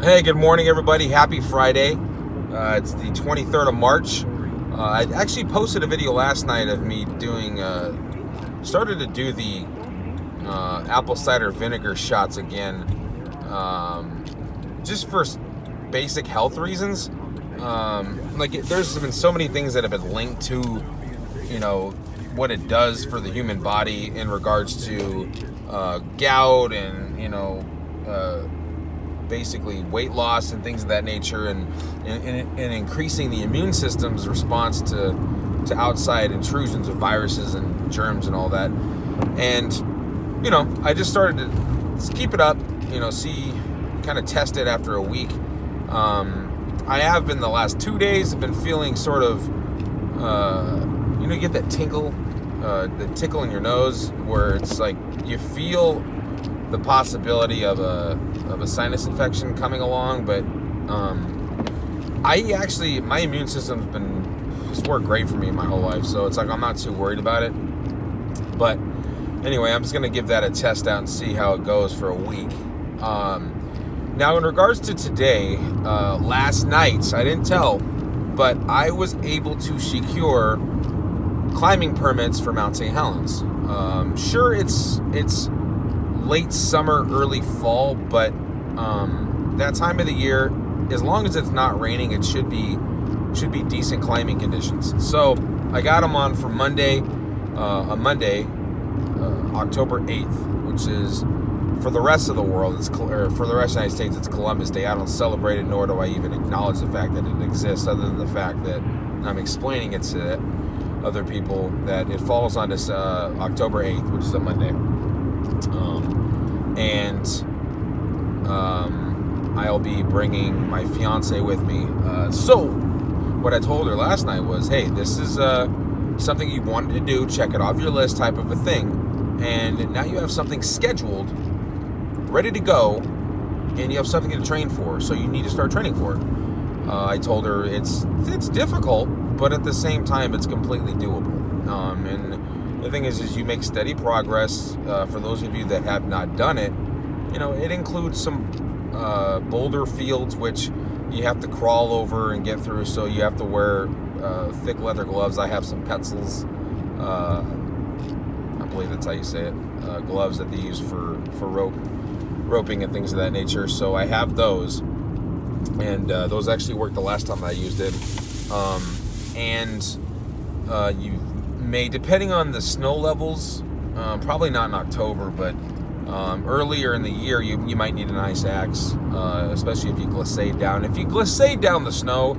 Hey, good morning, everybody. Happy Friday. It's the 23rd of March. I actually posted a video last night of me started to do the apple cider vinegar shots again, just for basic health reasons. There's been so many things that have been linked to, what it does for the human body in regards to gout and, basically weight loss and things of that nature, and increasing the immune system's response to outside intrusions of viruses and germs and all that. And I just started to keep it up, kind of test it after a week. I have been the last 2 days. I've been feeling sort of you get that tickle in your nose where it's like you feel the possibility of a sinus infection coming along, but my immune system's been just worked great for me my whole life, so it's like I'm not too worried about it. But anyway, I'm just gonna give that a test out and see how it goes for a week. Now, in regards to today, last night I didn't tell, but I was able to secure climbing permits for Mount St. Helens. Sure, it's late summer, early fall, but that time of the year, as long as it's not raining, it should be decent climbing conditions. So I got them on for Monday, October 8th, which is, for the rest of the world, for the rest of the United States, it's Columbus Day. I don't celebrate it, nor do I even acknowledge the fact that it exists, other than the fact that I'm explaining it to other people that it falls on this October 8th, which is a Monday. I'll be bringing my fiance with me. So what I told her last night was, hey, this is something you wanted to do, check it off your list type of a thing, and now you have something scheduled, ready to go, and you have something to train for, so you need to start training for it. I told her it's difficult, but at the same time it's completely doable. And the thing is you make steady progress. For those of you that have not done it, it includes some boulder fields which you have to crawl over and get through, so you have to wear thick leather gloves. I have some Petzls, I believe that's how you say it, gloves that they use for roping and things of that nature, so I have those, and those actually worked the last time I used it. You may, depending on the snow levels, probably not in October, but earlier in the year, you might need an ice axe, especially if you glissade down. If you glissade down the snow,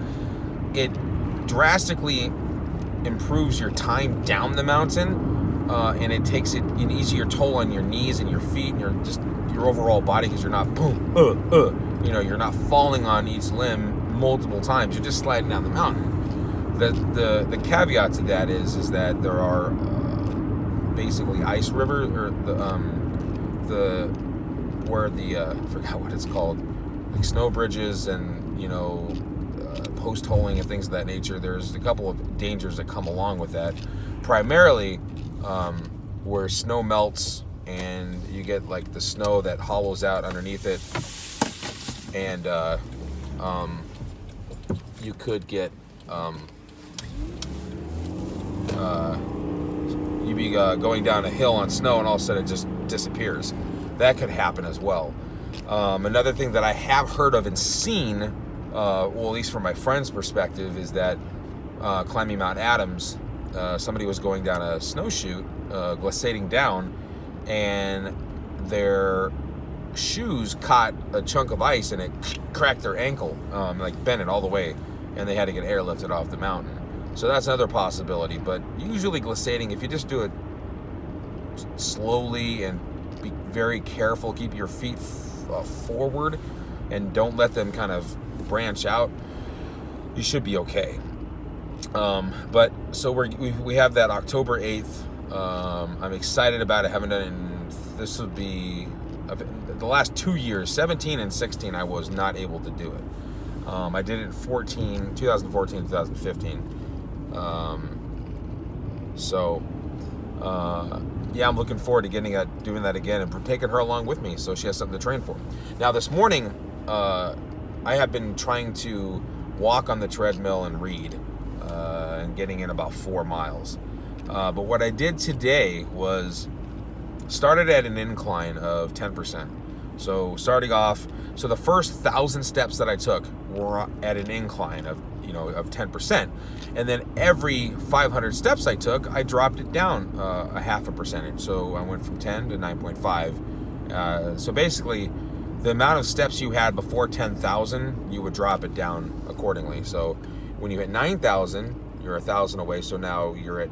it drastically improves your time down the mountain, and it takes an easier toll on your knees and your feet and your overall body, because you're not you're not falling on each limb multiple times. You're just sliding down the mountain. The caveat to that is that there are basically ice rivers, or I forgot what it's called, like snow bridges and post holing and things of that nature. There's a couple of dangers that come along with that, primarily where snow melts and you get like the snow that hollows out underneath it, and you could get you'd be going down a hill on snow, and all of a sudden it just disappears. That could happen as well. Another thing that I have heard of and seen, well, at least from my friend's perspective, is that climbing Mount Adams, somebody was going down a snowshoot, glissading down, and their shoes caught a chunk of ice and it cracked their ankle, like bent it all the way, and they had to get airlifted off the mountain. So that's another possibility. But usually glissading, if you just do it slowly and be very careful, keep your feet forward and don't let them kind of branch out, you should be okay. But so we have that October 8th. I'm excited about it. I haven't done it in, this would be the last 2 years, 17 and 16, I was not able to do it. I did it in 2014, 2015. Yeah, I'm looking forward to doing that again and taking her along with me, so she has something to train for. Now, this morning, I have been trying to walk on the treadmill and read, and getting in about 4 miles. But what I did today was started at an incline of 10%. So starting off, so the first 1,000 steps that I took were at an incline of 10%, and then every 500 steps I took, I dropped it down a half a percentage. So I went from 10 to 9.5. So basically, the amount of steps you had before 10,000, you would drop it down accordingly. So when you hit 9,000, you're 1,000 away. So now you're at,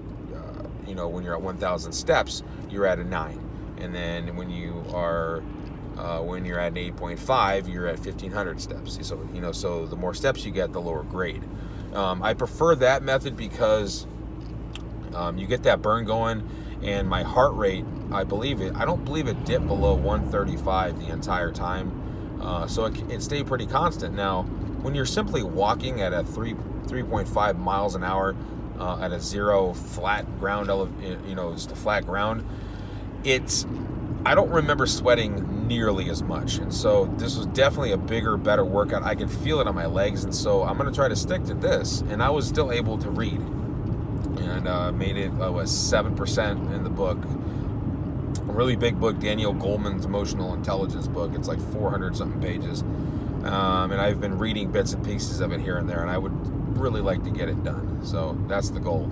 when you're at 1,000 steps, you're at a 9. And then when you are when you're at 8.5, you're at 1,500 steps. So so the more steps you get, the lower grade. I prefer that method because you get that burn going, and my heart rate, I don't believe it dipped below 135 the entire time. So it stayed pretty constant. Now, when you're simply walking at a 3.5 miles an hour at a zero flat ground, just a flat ground, I don't remember sweating nearly as much. And so this was definitely a bigger, better workout. I can feel it on my legs. And so I'm going to try to stick to this. And I was still able to read, and made it, 7% in the book. A really big book, Daniel Goleman's Emotional Intelligence book. It's like 400 something pages. And I've been reading bits and pieces of it here and there, and I would really like to get it done. So that's the goal.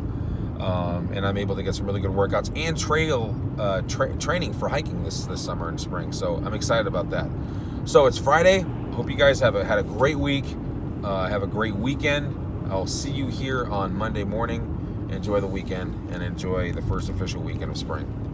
And I'm able to get some really good workouts and trail training for hiking this summer and spring. So I'm excited about that. So it's Friday. Hope you guys had a great week. Have a great weekend. I'll see you here on Monday morning. Enjoy the weekend and enjoy the first official weekend of spring.